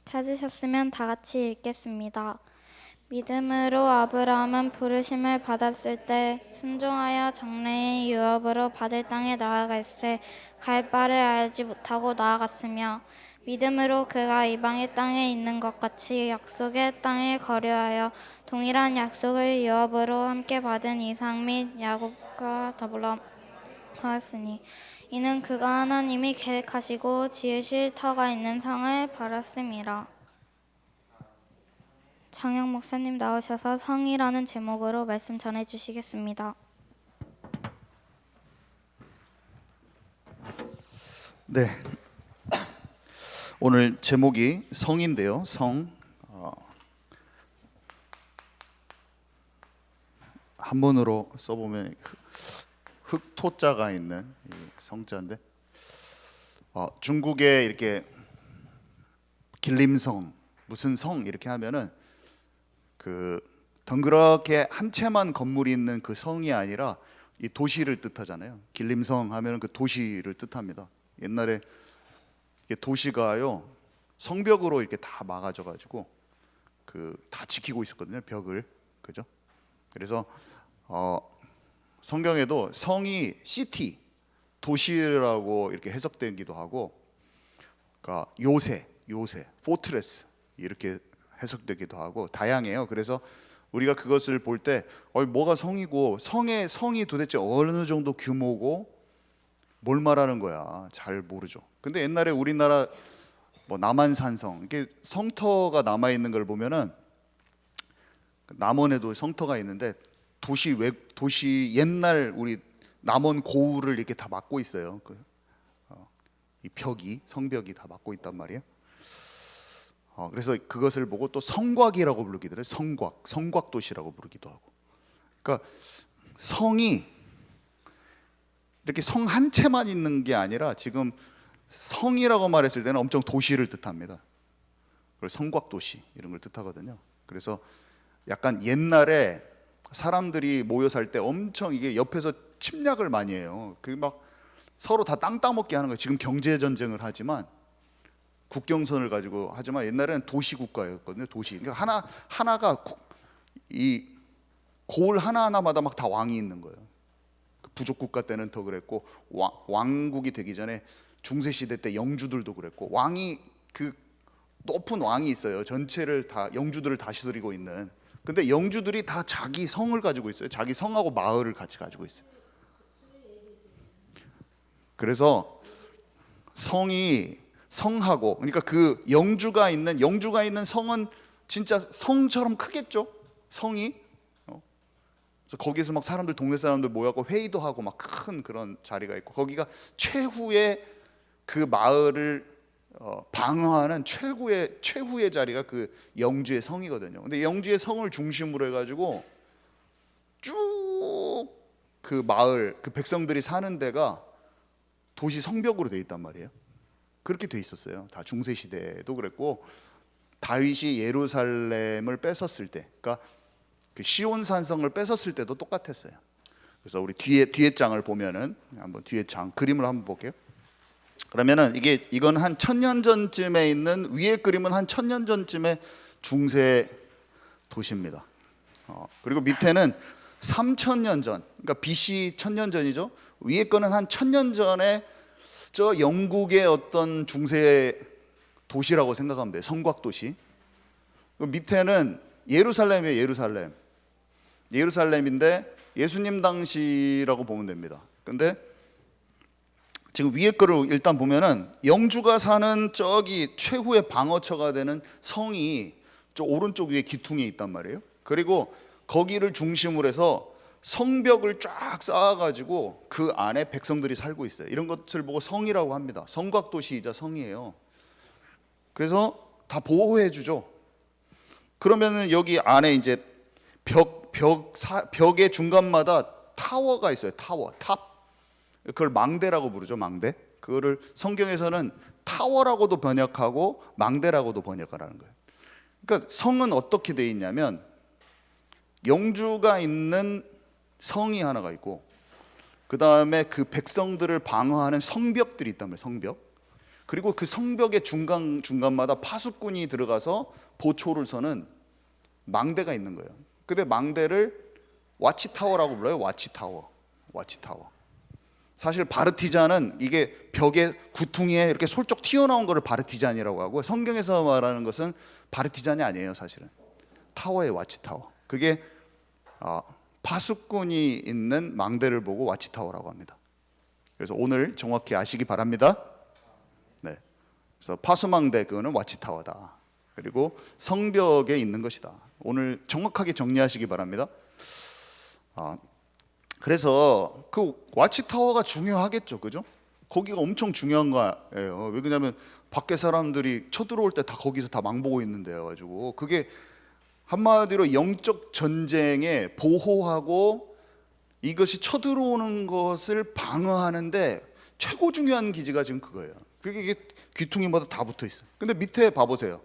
찾으셨으면 다 같이 읽겠습니다. 믿음으로 아브라함은 부르심을 받았을 때 순종하여 장래의 유업으로 받을 땅에 나아갈새 갈 바를 알지 못하고 나아갔으며 믿음으로 그가 이방의 땅에 있는 것 같이 약속의 땅을 거류하여 동일한 약속을 유업으로 함께 받은 이삭 및 야곱과 더불어 하였으니 이는 그가 하나님이 계획하시고 지으실 터가 있는 성을 바랐음이라. 장영 목사님 나오셔서 성이라는 제목으로 말씀 전해 주시겠습니다. 네, 오늘 제목이 성인데요. 성. 한문으로 써보면 흑토자가 있는 이 성자인데, 중국에 이렇게 길림성 무슨 성 이렇게 하면은 그 덩그렇게 한 채만 건물이 있는 그 성이 아니라 이 도시를 뜻하잖아요. 길림성 하면은 그 도시를 뜻합니다. 옛날에 이게 도시가요 성벽으로 이렇게 다 막아져 가지고 그 다 지키고 있었거든요, 벽을. 그죠? 그래서 성경에도 성이 시티, 도시라고 이렇게 해석되기도 하고, 그러니까 요새, 포트레스 이렇게 해석되기도 하고 다양해요. 그래서 우리가 그것을 볼 때 뭐가 성이고 성이 도대체 어느 정도 규모고 뭘 말하는 거야 잘 모르죠. 근데 옛날에 우리나라 뭐 남한산성 이렇게 성터가 남아 있는 걸 보면은 남원에도 성터가 있는데 도시 옛날 우리 남원 고을을 이렇게 다 막고 있어요. 이 벽이 성벽이 다 막고 있단 말이에요. 그래서 그것을 보고 또 성곽이라고 부르기도 해요. 성곽 도시라고 부르기도 하고. 그러니까 성이 이렇게 성 한 채만 있는 게 아니라 지금 성이라고 말했을 때는 엄청 도시를 뜻합니다. 그걸 성곽 도시 이런 걸 뜻하거든요. 그래서 약간 옛날에 사람들이 모여 살 때 엄청 이게 옆에서 침략을 많이 해요. 그 막 서로 다 땅 따먹게 하는 거예요. 지금 경제 전쟁을 하지만 국경선을 가지고 하지만 옛날에는 도시 국가였거든요. 도시. 그러니까 하나가 이 고을 하나하나마다 막 다 왕이 있는 거예요. 부족 국가 때는 더 그랬고 왕국이 되기 전에 중세 시대 때 영주들도 그랬고 왕이 그 높은 왕이 있어요. 전체를 다 영주들을 다스리고 있는. 근데 영주들이 다 자기 성을 가지고 있어요. 자기 성하고 마을을 같이 가지고 있어요. 그래서 성하고 그러니까 그 영주가 있는 성은 진짜 성처럼 크겠죠. 성이. 그래서 거기서 막 동네 사람들 모여갖고 회의도 하고 막 큰 그런 자리가 있고 거기가 최후의 그 마을을 방어하는 최후의 자리가 그 영주의 성이거든요. 근데 영주의 성을 중심으로 해가지고 쭉 그 마을 그 백성들이 사는 데가 도시 성벽으로 돼 있단 말이에요. 그렇게 돼 있었어요. 다 중세 시대도 그랬고 다윗이 예루살렘을 뺏었을 때, 그러니까 그 시온 산성을 뺏었을 때도 똑같았어요. 그래서 우리 뒤에 장을 보면은 한번 뒤에 장 그림을 한번 볼게요. 그러면은 이건 한 1000년 전쯤에 있는 위에 그림은 한 1000년 전쯤의 중세 도시입니다. 그리고 밑에는 3000년 전, 그러니까 BC 1000년 전이죠. 위에 거는 한 1000년 전에 저 영국의 어떤 중세 도시라고 생각하면 돼요. 성곽 도시. 밑에는 예루살렘이에요. 예루살렘인데 예수님 당시라고 보면 됩니다. 근데 지금 위에 거를 일단 보면은 영주가 사는 저기 최후의 방어처가 되는 성이 저 오른쪽 위에 기퉁에 있단 말이에요. 그리고 거기를 중심으로 해서 성벽을 쫙 쌓아가지고 그 안에 백성들이 살고 있어요. 이런 것을 보고 성이라고 합니다. 성곽도시이자 성이에요. 그래서 다 보호해 주죠. 그러면은 여기 안에 이제 벽의 중간마다 타워가 있어요. 탑. 그걸 망대라고 부르죠. 망대. 그거를 성경에서는 타워라고도 번역하고 망대라고도 번역하라는 거예요. 그러니까 성은 어떻게 돼 있냐면 영주가 있는 성이 하나가 있고 그 다음에 그 백성들을 방어하는 성벽들이 있단 말이에요. 성벽. 그리고 그 성벽의 중간마다 파수꾼이 들어가서 보초를 서는 망대가 있는 거예요. 근데 망대를 와치타워라고 불러요. 와치타워. 사실 바르티잔은 이게 벽에 구퉁이에 이렇게 솔쩍 튀어나온 거를 바르티잔이라고 하고, 성경에서 말하는 것은 바르티잔이 아니에요. 사실은 타워의 와치타워. 그게 파수꾼이 있는 망대를 보고 와치타워라고 합니다. 그래서 오늘 정확히 아시기 바랍니다. 네. 그래서 파수망대 그거는 와치타워다. 그리고 성벽에 있는 것이다. 오늘 정확하게 정리하시기 바랍니다. 그래서 그 와치타워가 중요하겠죠, 그죠? 거기가 엄청 중요한 거예요. 왜냐하면 밖에 사람들이 쳐들어올 때 다 거기서 다 망보고 있는데요. 가지고 그게 한마디로 영적 전쟁에 보호하고 이것이 쳐들어오는 것을 방어하는데 최고 중요한 기지가 지금 그거예요. 그게 이게 귀퉁이마다 다 붙어 있어요. 근데 밑에 봐보세요.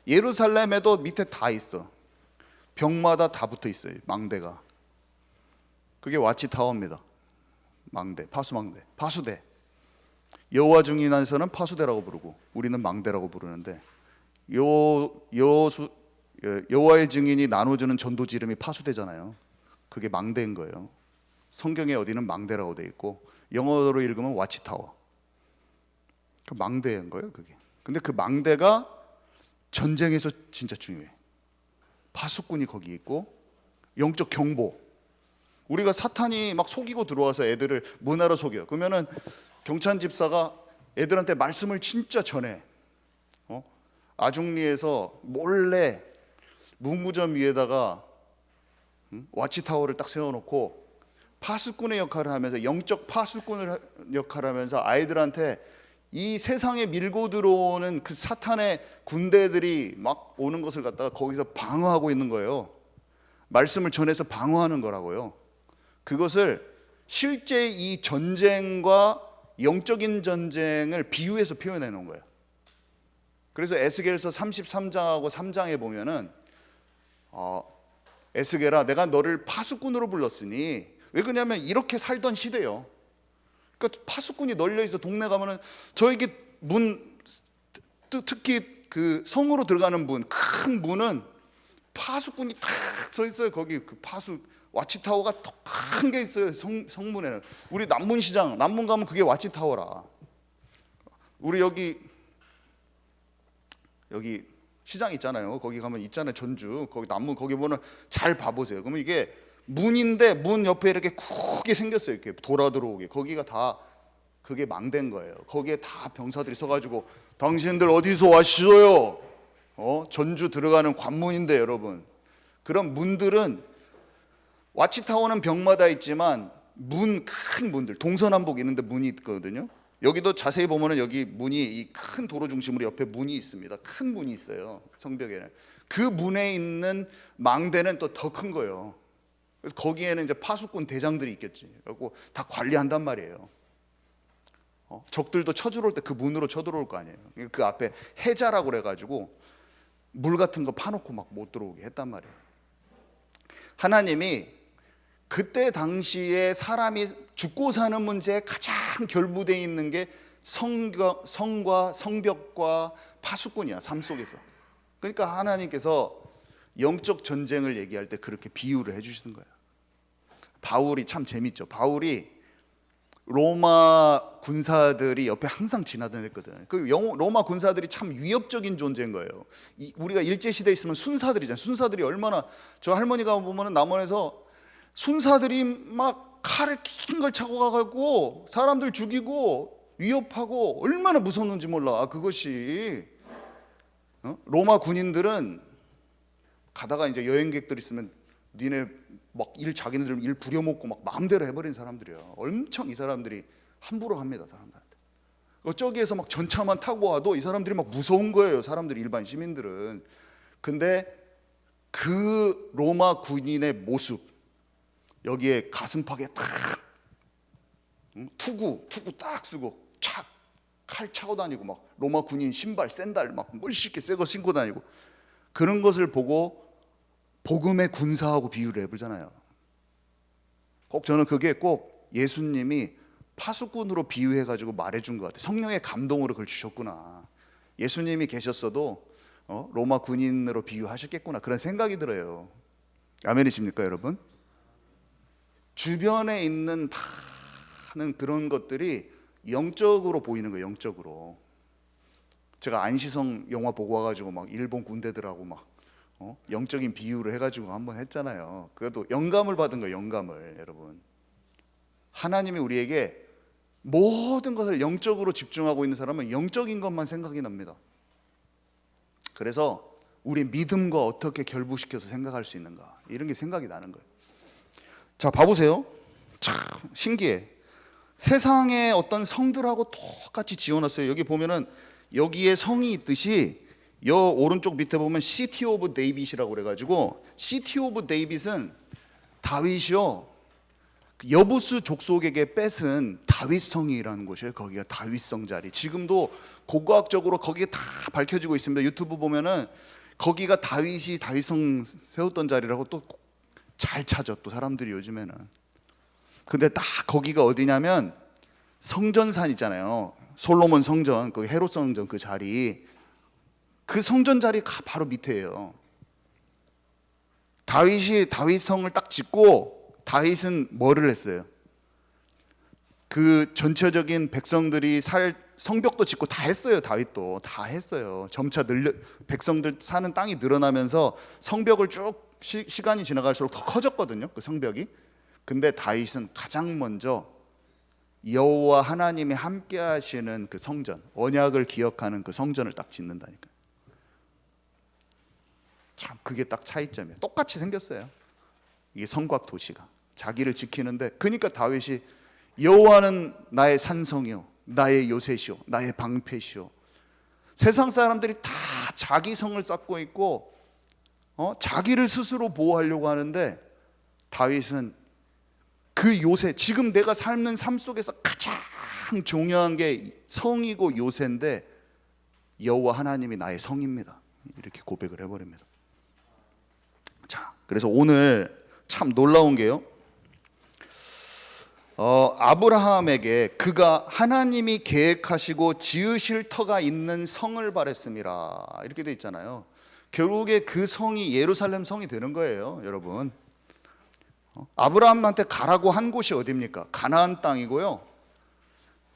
예루살렘에도 밑에 다 있어. 벽마다 다 붙어 있어요. 망대가. 그게 와치타워입니다. 망대, 파수망대, 파수대. 여호와 증인에서는 파수대라고 부르고 우리는 망대라고 부르는데, 여호와의 증인이 나눠주는 전도지 이름이 파수대잖아요. 그게 망대인 거예요. 성경에 어디는 망대라고 돼 있고 영어로 읽으면 와치타워. 그 망대인 거예요, 그게. 근데 그 망대가 전쟁에서 진짜 중요해. 파수꾼이 거기 있고 영적 경보. 우리가 사탄이 막 속이고 들어와서 애들을 문화로 속여. 그러면은 경찬 집사가 애들한테 말씀을 진짜 전해. 아중리에서 몰래 문구점 위에다가 와치타워를 딱 세워놓고 파수꾼의 역할을 하면서, 영적 파수꾼을 역할을 하면서 아이들한테 이 세상에 밀고 들어오는 그 사탄의 군대들이 막 오는 것을 갖다가 거기서 방어하고 있는 거예요. 말씀을 전해서 방어하는 거라고요. 그것을 실제 이 전쟁과 영적인 전쟁을 비유해서 표현해 놓은 거예요. 그래서 에스겔서 33장하고 3장에 보면은 에스겔아, 내가 너를 파수꾼으로 불렀으니, 왜 그러냐면 이렇게 살던 시대요. 그러니까 파수꾼이 널려 있어. 동네 가면은 저에게 문, 특히 그 성으로 들어가는 문, 큰 문은 파수꾼이 탁 서 있어요. 거기 그 파수 와치타워가 더 큰 게 있어요. 성문에는. 우리 남문시장, 남문 가면 그게 와치타워라. 우리 여기 시장 있잖아요. 거기 가면 있잖아요. 전주 거기 남문 거기 보면 잘 봐보세요. 그러면 이게 문인데 문 옆에 이렇게 크게 생겼어요. 이렇게 돌아 들어오게. 거기가 다 그게 망대인 거예요. 거기에 다 병사들이 서가지고 당신들 어디서 왔어요? 전주 들어가는 관문인데 여러분. 그런 문들은 와치타워는 벽마다 있지만 큰 문들 동서남북 있는데 문이 있거든요. 여기도 자세히 보면은 여기 문이 이 큰 도로 중심으로 옆에 문이 있습니다. 큰 문이 있어요. 성벽에는. 그 문에 있는 망대는 또 더 큰 거예요. 그래서 거기에는 이제 파수꾼 대장들이 있겠지. 그리고 다 관리한단 말이에요. 적들도 쳐들어올 때 그 문으로 쳐들어올 거 아니에요. 그 앞에 해자라고 그래가지고 물 같은 거 파놓고 막 못 들어오게 했단 말이에요. 하나님이 그때 당시에 사람이 죽고 사는 문제에 가장 결부되어 있는 게 성과 성벽과 파수꾼이야. 삶 속에서. 그러니까 하나님께서 영적 전쟁을 얘기할 때 그렇게 비유를 해주시는 거야. 바울이 참 재밌죠. 바울이 로마 군사들이 옆에 항상 지나다녔거든. 그 로마 군사들이 참 위협적인 존재인 거예요. 우리가 일제시대에 있으면 순사들이잖아요. 순사들이 얼마나, 저 할머니가 보면은 남원에서 순사들이 막 칼을 긴 걸 차고 가가지고 사람들 죽이고 위협하고 얼마나 무서웠는지 몰라. 그것이 로마 군인들은 가다가 이제 여행객들 있으면 니네 막 자기네들 일 부려먹고 막 마음대로 해버린 사람들이야. 엄청 이 사람들이 함부로 합니다. 사람들한테. 저기에서 막 전차만 타고 와도 이 사람들이 막 무서운 거예요. 사람들이, 일반 시민들은. 근데 그 로마 군인의 모습, 여기에 가슴팍에 딱 투구 딱 쓰고 착 칼 차고 다니고 막 로마 군인 신발 샌들 막 멀쩡하게 새 거 신고 다니고, 그런 것을 보고 복음의 군사하고 비유를 해보잖아요. 꼭 저는 그게 꼭 예수님이 파수꾼으로 비유해가지고 말해준 것 같아요. 성령의 감동으로 그걸 주셨구나. 예수님이 계셨어도 로마 군인으로 비유하셨겠구나, 그런 생각이 들어요. 아멘이십니까 여러분? 주변에 있는 많은 그런 것들이 영적으로 보이는 거예요. 영적으로. 제가 안시성 영화 보고 와가지고 막 일본 군대들하고 막 영적인 비유를 해가지고 한번 했잖아요. 그것도 영감을 받은 거예요. 영감을. 여러분, 하나님이 우리에게 모든 것을 영적으로 집중하고 있는 사람은 영적인 것만 생각이 납니다. 그래서 우리 믿음과 어떻게 결부시켜서 생각할 수 있는가, 이런 게 생각이 나는 거예요. 자, 봐보세요. 참 신기해. 세상의 어떤 성들하고 똑같이 지어놨어요. 여기 보면은 여기에 성이 있듯이 여 오른쪽 밑에 보면 시티 오브 데이빗이라고 그래가지고, 시티 오브 데이빗은 다윗이요, 여부스 족속에게 뺏은 다윗성이라는 곳이에요. 거기가 다윗성 자리. 지금도 고고학적으로 거기에 다 밝혀지고 있습니다. 유튜브 보면은 거기가 다윗이 다윗성 세웠던 자리라고 또 잘 찾아, 또 사람들이 요즘에는. 근데 딱 거기가 어디냐면 성전산 있잖아요. 솔로몬 성전, 그 헤롯 성전 그 자리, 그 성전 자리가 바로 밑에예요. 다윗이 다윗성을 딱 짓고, 다윗은 뭐를 했어요? 그 전체적인 백성들이 살 성벽도 짓고 다 했어요. 다윗도 다 했어요. 점차 백성들 사는 땅이 늘어나면서 성벽을 쭉 시간이 지나갈수록 더 커졌거든요, 그 성벽이. 근데 다윗은 가장 먼저 여호와 하나님이 함께 하시는 그 성전, 언약을 기억하는 그 성전을 딱 짓는다니까요. 참 그게 딱 차이점이에요. 똑같이 생겼어요. 이게 성곽 도시가 자기를 지키는데, 그러니까 다윗이 여호와는 나의 산성이요, 나의 요새시요, 나의 방패시요. 세상 사람들이 다 자기 성을 쌓고 있고 자기를 스스로 보호하려고 하는데, 다윗은 그 요새, 지금 내가 삶는 삶 속에서 가장 중요한 게 성이고 요새인데 여호와 하나님이 나의 성입니다, 이렇게 고백을 해버립니다. 자, 그래서 오늘 참 놀라운 게요, 아브라함에게 그가 하나님이 계획하시고 지으실 터가 있는 성을 바랬습니다, 이렇게 돼 있잖아요. 결국에 그 성이 예루살렘 성이 되는 거예요. 여러분, 아브라함한테 가라고 한 곳이 어디입니까? 가나안 땅이고요.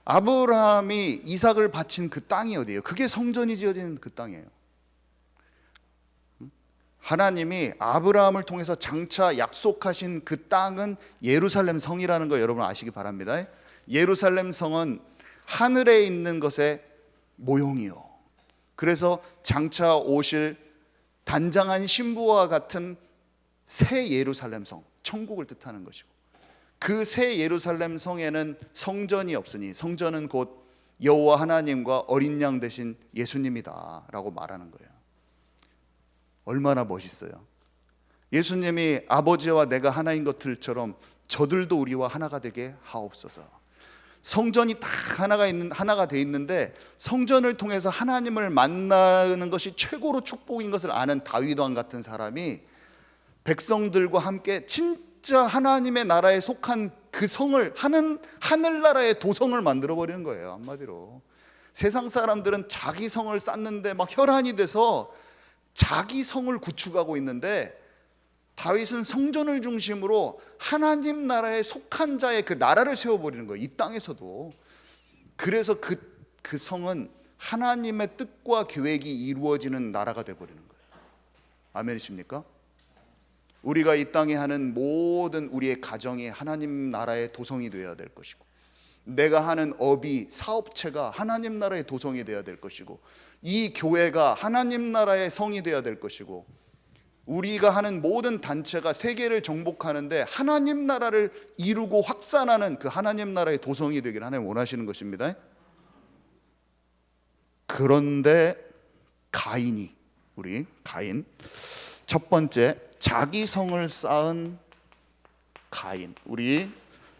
아브라함이 이삭을 바친 그 땅이 어디예요? 그게 성전이 지어지는 그 땅이에요. 하나님이 아브라함을 통해서 장차 약속하신 그 땅은 예루살렘 성이라는 거 여러분 아시기 바랍니다. 예루살렘 성은 하늘에 있는 것의 모형이요, 그래서 장차 오실 단장한 신부와 같은 새 예루살렘 성, 천국을 뜻하는 것이고, 그 새 예루살렘 성에는 성전이 없으니 성전은 곧 여호와 하나님과 어린 양 되신 예수님이다 라고 말하는 거예요. 얼마나 멋있어요. 예수님이 아버지와 내가 하나인 것들처럼 저들도 우리와 하나가 되게 하옵소서. 성전이 딱 하나가 돼 있는데, 성전을 통해서 하나님을 만나는 것이 최고로 축복인 것을 아는 다윗 왕 같은 사람이 백성들과 함께 진짜 하나님의 나라에 속한 그 성을, 하늘나라의 도성을 만들어 버리는 거예요. 한마디로 세상 사람들은 자기 성을 쌓는데 막 혈안이 돼서 자기 성을 구축하고 있는데, 다윗은 성전을 중심으로 하나님 나라에 속한 자의 그 나라를 세워버리는 거예요, 이 땅에서도. 그래서 그 성은 하나님의 뜻과 계획이 이루어지는 나라가 되어버리는 거예요. 아멘이십니까? 우리가 이 땅에 하는 모든 우리의 가정이 하나님 나라의 도성이 되어야 될 것이고, 내가 하는 업이, 사업체가 하나님 나라의 도성이 되어야 될 것이고, 이 교회가 하나님 나라의 성이 되어야 될 것이고, 우리가 하는 모든 단체가 세계를 정복하는데 하나님 나라를 이루고 확산하는 그 하나님 나라의 도성이 되기를 하나님 원하시는 것입니다. 그런데 우리 가인, 첫 번째 자기 성을 쌓은 가인, 우리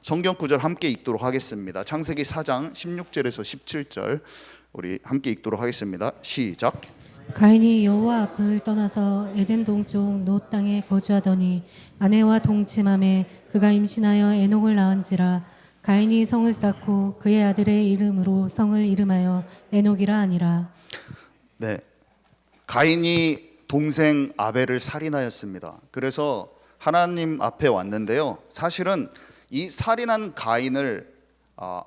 성경 구절 함께 읽도록 하겠습니다. 창세기 4장 16절에서 17절 우리 함께 읽도록 하겠습니다. 시작. 가인이 여호와 앞을 떠나서 에덴 동쪽 놋 땅에 거주하더니 아내와 동침함에 그가 임신하여 에녹을 낳은지라. 가인이 성을 쌓고 그의 아들의 이름으로 성을 이름하여 에녹이라 하니라. 네, 가인이 동생 아벨을 살인하였습니다. 그래서 하나님 앞에 왔는데요. 사실은 이 살인한 가인을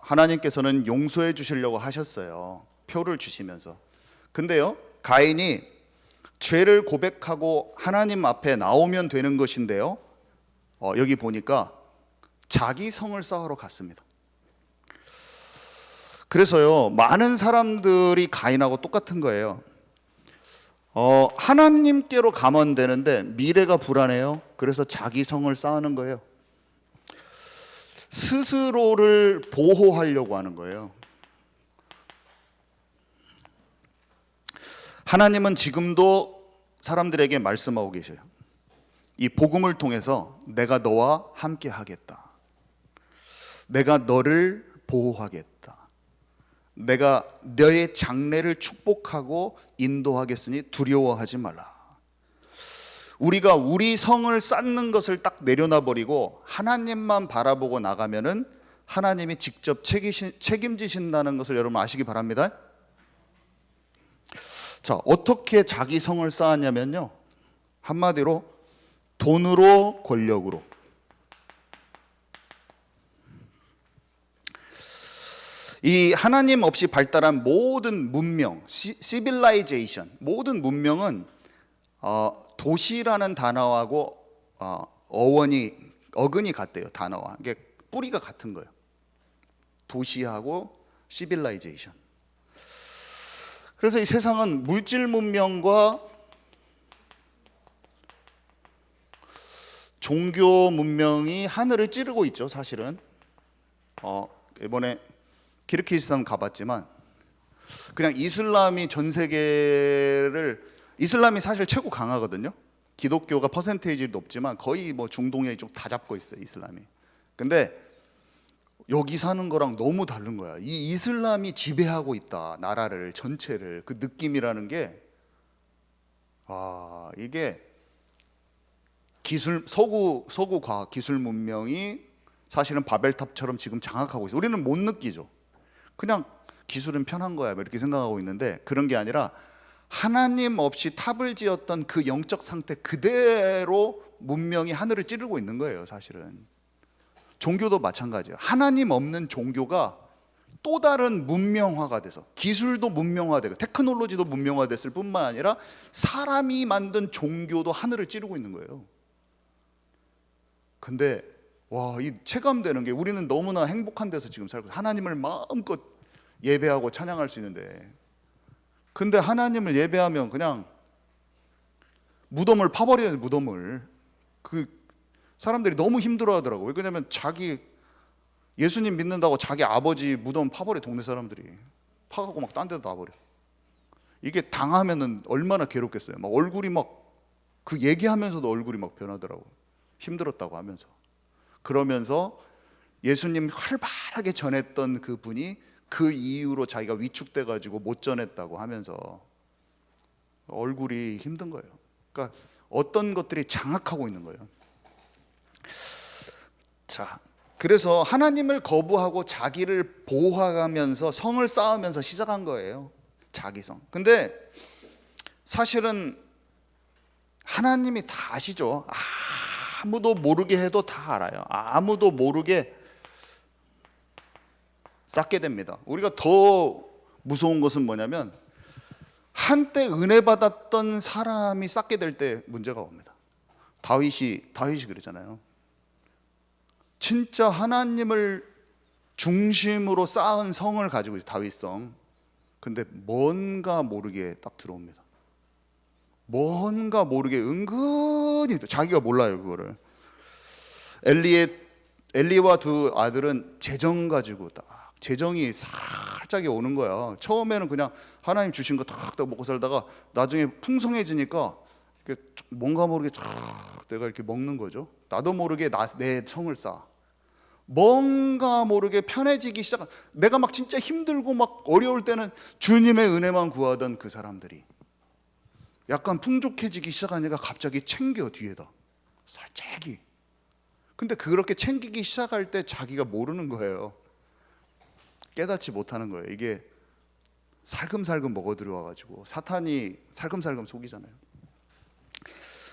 하나님께서는 용서해 주시려고 하셨어요. 표를 주시면서. 근데요, 가인이 죄를 고백하고 하나님 앞에 나오면 되는 것인데요. 여기 보니까 자기 성을 쌓으러 갔습니다. 그래서요, 많은 사람들이 가인하고 똑같은 거예요. 하나님께로 가면 되는데 미래가 불안해요. 그래서 자기 성을 쌓는 거예요. 스스로를 보호하려고 하는 거예요. 하나님은 지금도 사람들에게 말씀하고 계셔요. 이 복음을 통해서 내가 너와 함께 하겠다. 내가 너를 보호하겠다. 내가 너의 장래를 축복하고 인도하겠으니 두려워하지 말라. 우리가 우리 성을 쌓는 것을 딱 내려놔 버리고 하나님만 바라보고 나가면은 하나님이 직접 책임지신다는 것을 여러분 아시기 바랍니다. 자, 어떻게 자기 성을 쌓았냐면요, 한마디로 돈으로, 권력으로. 이 하나님 없이 발달한 모든 문명, 시빌라이제이션, 모든 문명은 도시라는 단어하고 어근이 같대요. 단어와 이게 뿌리가 같은 거예요. 도시하고 시빌라이제이션. 그래서 이 세상은 물질 문명과 종교 문명이 하늘을 찌르고 있죠. 사실은 이번에 키르기스탄 가봤지만 그냥 이슬람이 전 세계를, 이슬람이 사실 최고 강하거든요. 기독교가 퍼센테이지 높지만 거의 뭐 중동에 이쪽 다 잡고 있어요, 이슬람이. 근데 여기 사는 거랑 너무 다른 거야. 이 이슬람이 지배하고 있다, 나라를 전체를. 그 느낌이라는 게 이게 서구 과학 기술 문명이 사실은 바벨탑처럼 지금 장악하고 있어요. 우리는 못 느끼죠. 그냥 기술은 편한 거야 이렇게 생각하고 있는데, 그런 게 아니라 하나님 없이 탑을 지었던 그 영적 상태 그대로 문명이 하늘을 찌르고 있는 거예요. 사실은 종교도 마찬가지예요. 하나님 없는 종교가 또 다른 문명화가 돼서 기술도 문명화되고 테크놀로지도 문명화됐을 뿐만 아니라 사람이 만든 종교도 하늘을 찌르고 있는 거예요. 근데 이 체감되는 게, 우리는 너무나 행복한 데서 지금 살고 하나님을 마음껏 예배하고 찬양할 수 있는데, 근데 하나님을 예배하면 그냥 무덤을 파버려요. 무덤을. 그 사람들이 너무 힘들어하더라고요. 왜냐면 자기 예수님 믿는다고 자기 아버지 무덤 파버려. 동네 사람들이 파갖고 막 딴 데도 놔버려. 이게 당하면은 얼마나 괴롭겠어요. 막 얼굴이 막 그 얘기하면서도 얼굴이 막 변하더라고. 힘들었다고 하면서. 그러면서 예수님 활발하게 전했던 그 분이 그 이후로 자기가 위축돼 가지고 못 전했다고 하면서 얼굴이 힘든 거예요. 그러니까 어떤 것들이 장악하고 있는 거예요. 자, 그래서 하나님을 거부하고 자기를 보호하면서 성을 쌓으면서 시작한 거예요. 자기성. 근데 사실은 하나님이 다 아시죠. 아무도 모르게 해도 다 알아요. 아무도 모르게 쌓게 됩니다. 우리가 더 무서운 것은 뭐냐면 한때 은혜 받았던 사람이 쌓게 될 때 문제가 옵니다. 다윗이 그러잖아요. 진짜 하나님을 중심으로 쌓은 성을 가지고 있어요. 다윗성. 근데 뭔가 모르게 딱 들어옵니다. 뭔가 모르게 은근히 자기가 몰라요, 그거를. 엘리와 두 아들은 재정 가지고 딱 재정이 살짝이 오는 거야. 처음에는 그냥 하나님 주신 거 탁 먹고 살다가 나중에 풍성해지니까 뭔가 모르게 탁 내가 이렇게 먹는 거죠. 나도 모르게 내 성을 쌓아. 뭔가 모르게 편해지기 시작. 내가 막 진짜 힘들고 막 어려울 때는 주님의 은혜만 구하던 그 사람들이 약간 풍족해지기 시작하니까 갑자기 챙겨 뒤에다 살짝이. 근데 그렇게 챙기기 시작할 때 자기가 모르는 거예요. 깨닫지 못하는 거예요. 이게 살금살금 먹어 들어와가지고 사탄이 살금살금 속이잖아요.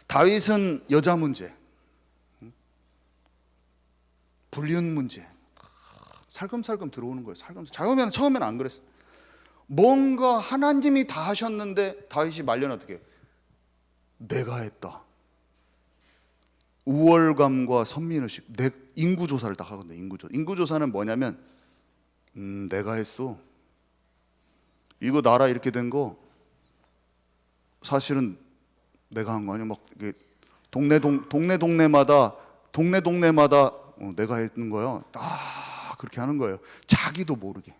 다윗은 여자 문제, 불륜 문제 살금살금 들어오는 거예요. 살금살금. 처음에는 안 그랬어요. 뭔가 하나님이 다 하셨는데 다윗이 말려는 어떻게? 내가 했다. 우월감과 선민의식, 인구조사를 딱 하거든요. 인구조사는 뭐냐면 내가 했어. 이거 나라 이렇게 된 거 사실은 내가 한 거 아니야. 막 이게 동네마다 내가 했는 거예요. 다 그렇게 하는 거예요. 자기도 모르게.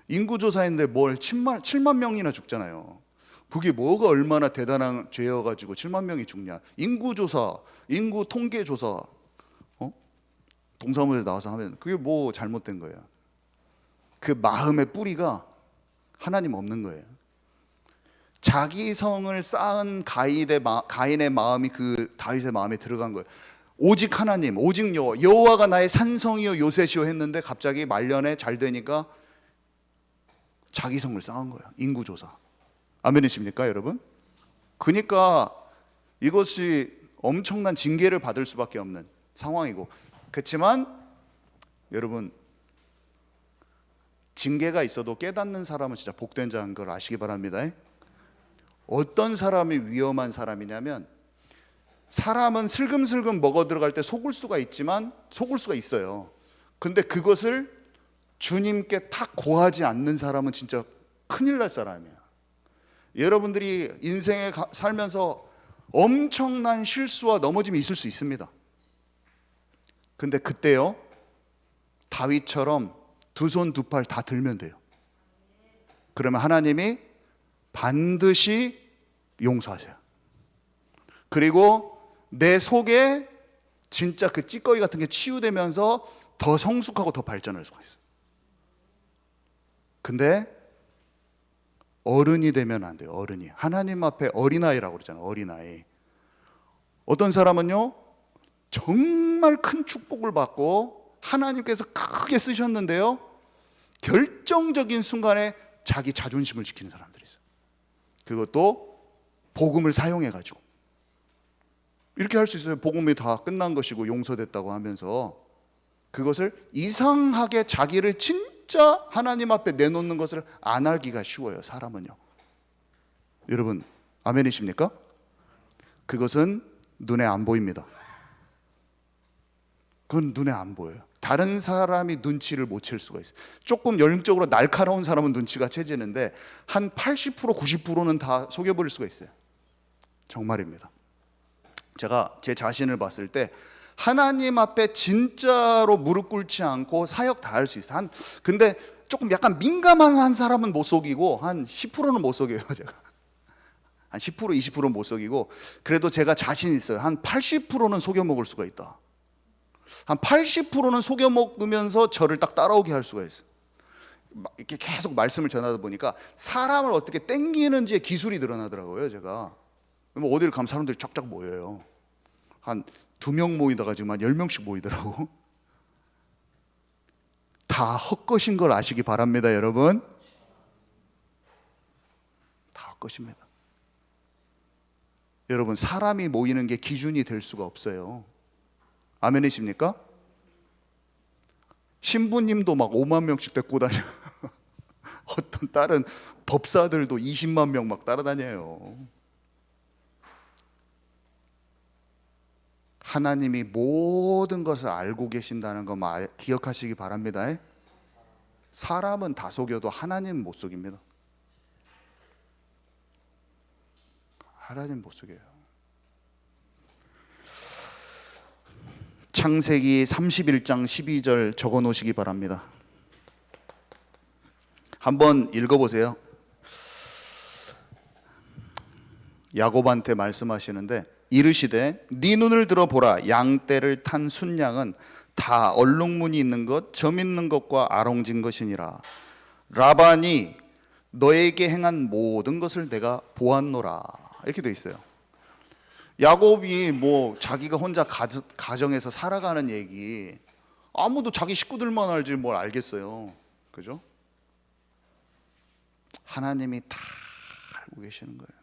인구조사인데 뭘 7만 명이나 죽잖아요. 그게 뭐가 얼마나 대단한 죄여가지고 7만 명이 죽냐. 인구조사, 인구 통계조사, 동사무소에 나와서 하면 그게 뭐 잘못된 거예요. 그 마음의 뿌리가 하나님 없는 거예요. 자기 성을 쌓은 가인의 마음이 그 다윗의 마음에 들어간 거예요. 오직 하나님, 오직 여호와가 나의 산성이요 요새시요 했는데 갑자기 말년에 잘 되니까 자기 성을 쌓은 거예요. 인구조사. 아멘이십니까 여러분? 그러니까 이것이 엄청난 징계를 받을 수밖에 없는 상황이고, 그렇지만 여러분, 징계가 있어도 깨닫는 사람은 진짜 복된 자인 걸 아시기 바랍니다. 어떤 사람이 위험한 사람이냐면, 사람은 슬금슬금 먹어 들어갈 때 속을 수가 있어요. 근데 그것을 주님께 탁 고하지 않는 사람은 진짜 큰일 날 사람이야. 여러분들이 인생에 살면서 엄청난 실수와 넘어짐이 있을 수 있습니다. 근데 그때요, 다윗처럼 두 손 두 팔 다 들면 돼요. 그러면 하나님이 반드시 용서하세요. 그리고 내 속에 진짜 그 찌꺼기 같은 게 치유되면서 더 성숙하고 더 발전할 수가 있어요. 근데 어른이 되면 안 돼요. 어른이. 하나님 앞에 어린아이라고 그러잖아요. 어린아이. 어떤 사람은요, 정말 큰 축복을 받고 하나님께서 크게 쓰셨는데요, 결정적인 순간에 자기 자존심을 지키는 사람들이 있어요. 그것도 복음을 사용해가지고. 이렇게 할 수 있어요. 복음이 다 끝난 것이고 용서됐다고 하면서 그것을 이상하게 자기를 진짜 하나님 앞에 내놓는 것을 안 알기가 쉬워요. 사람은요. 여러분 아멘이십니까? 그것은 눈에 안 보입니다. 그건 눈에 안 보여요. 다른 사람이 눈치를 못 챌 수가 있어요. 조금 영적으로 날카로운 사람은 눈치가 채지는데 한 80% 90%는 다 속여버릴 수가 있어요. 정말입니다. 제가 제 자신을 봤을 때 하나님 앞에 진짜로 무릎 꿇지 않고 사역 다 할 수 있어요. 근데 조금 약간 민감한 사람은 못 속이고 한 10%는 못 속여요. 제가 한 10% 20%는 못 속이고, 그래도 제가 자신 있어요. 한 80%는 속여 먹을 수가 있다. 한 80%는 속여 먹으면서 저를 딱 따라오게 할 수가 있어요. 이렇게 계속 말씀을 전하다 보니까 사람을 어떻게 땡기는지의 기술이 늘어나더라고요. 제가 어디를 가면 사람들이 쫙쫙 모여요. 한 2명 모이다가 지금 한 10명씩 모이더라고. 다 헛것인 걸 아시기 바랍니다. 여러분, 다 헛것입니다. 여러분, 사람이 모이는 게 기준이 될 수가 없어요. 아멘이십니까? 신부님도 막 5만 명씩 데리고 다녀. 어떤 다른 법사들도 20만 명 막 따라다녀요. 하나님이 모든 것을 알고 계신다는 거 기억하시기 바랍니다. 사람은 다 속여도 하나님은 못 속입니다. 하나님 못 속여요. 창세기 31장 12절 적어 놓으시기 바랍니다. 한번 읽어보세요. 야곱한테 말씀하시는데, 이르시되 네 눈을 들어보라. 양떼를 탄 순양은 다 얼룩무늬 있는 것, 점 있는 것과 아롱진 것이니라. 라반이 너에게 행한 모든 것을 내가 보았노라. 이렇게 돼 있어요. 야곱이 뭐 자기가 혼자 가정에서 살아가는 얘기 아무도 자기 식구들만 알지 뭘 알겠어요. 그죠? 하나님이 다 알고 계시는 거예요.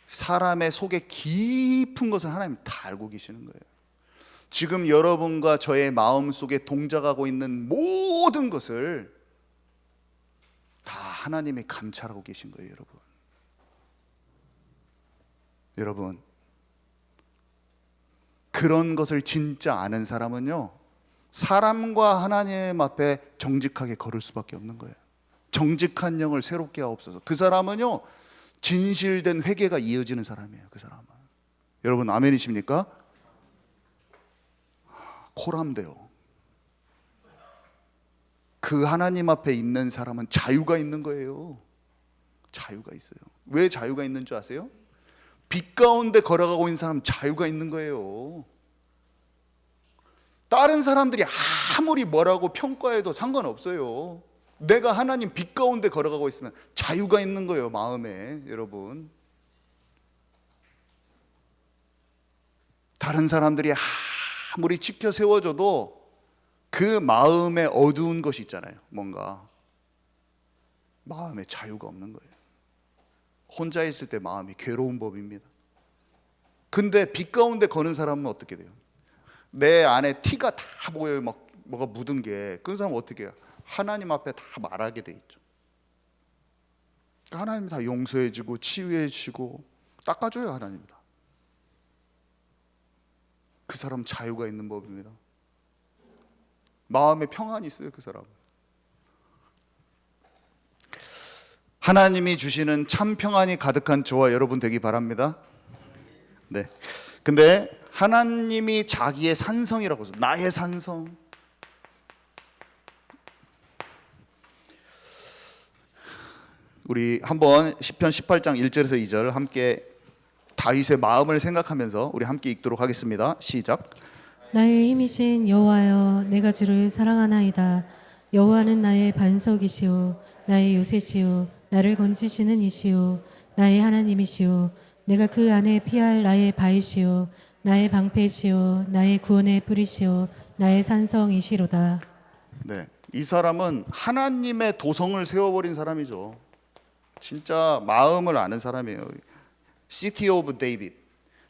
사람의 속에 깊은 것을 하나님 다 알고 계시는 거예요. 지금 여러분과 저의 마음 속에 동작하고 있는 모든 것을 다 하나님이 감찰하고 계신 거예요, 여러분. 여러분, 그런 것을 진짜 아는 사람은요, 사람과 하나님 앞에 정직하게 걸을 수밖에 없는 거예요. 정직한 영을 새롭게 하옵소서. 그 사람은요, 진실된 회개가 이어지는 사람이에요. 그 사람은. 여러분 아멘이십니까? 코람데요. 그 하나님 앞에 있는 사람은 자유가 있는 거예요. 자유가 있어요. 왜 자유가 있는 줄 아세요? 빛 가운데 걸어가고 있는 사람은 자유가 있는 거예요. 다른 사람들이 아무리 뭐라고 평가해도 상관없어요. 내가 하나님 빛 가운데 걸어가고 있으면 자유가 있는 거예요, 마음에. 여러분, 다른 사람들이 아무리 지켜 세워줘도 그 마음에 어두운 것이 있잖아요. 뭔가 마음에 자유가 없는 거예요. 혼자 있을 때 마음이 괴로운 법입니다. 근데 빛 가운데 거는 사람은 어떻게 돼요? 내 안에 티가 다 보여요. 막 뭐가 묻은 게. 그 사람은 어떻게 해요? 하나님 앞에 다 말하게 돼 있죠. 하나님이 다 용서해 주고 치유해 주고 닦아줘요. 하나님이 다. 그 사람 자유가 있는 법입니다. 마음에 평안이 있어요. 그 사람. 하나님이 주시는 참 평안이 가득한 저와 여러분 되기 바랍니다. 네. 근데 하나님이 자기의 산성이라고 해서 나의 산성. 우리 한번 시편 18장 1절에서 2절 함께 다윗의 마음을 생각하면서 우리 함께 읽도록 하겠습니다. 시작. 나의 힘이신 여호와여, 내가 주를 사랑하나이다. 여호와는 나의 반석이시오, 나의 요새시오, 나를 건지시는 이시오, 나의 하나님이시오. 내가 그 안에 피할 나의 바위시오, 나의 방패시오, 나의 구원의 뿌리시오, 나의 산성이시로다. 네, 이 사람은 하나님의 도성을 세워버린 사람이죠. 진짜 마음을 아는 사람이에요. City of David,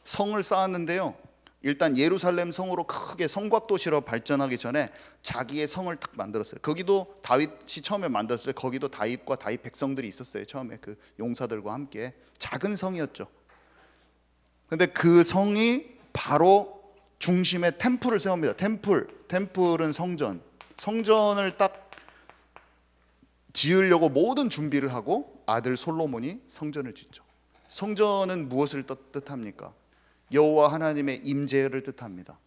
성을 쌓았는데요, 일단 예루살렘 성으로 크게 성곽 도시로 발전하기 전에 자기의 성을 딱 만들었어요. 거기도 다윗이 처음에 만들었어요. 거기도 다윗과 다윗 백성들이 있었어요. 처음에 그 용사들과 함께 작은 성이었죠. 근데 그 성이 바로 중심에 템플을 세웁니다. 템플은 성전. 성전을 딱 지으려고 모든 준비를 하고 아들 솔로몬이 성전을 짓죠. 성전은 무엇을 뜻합니까? 여호와 하나님의 임재를 뜻합니다.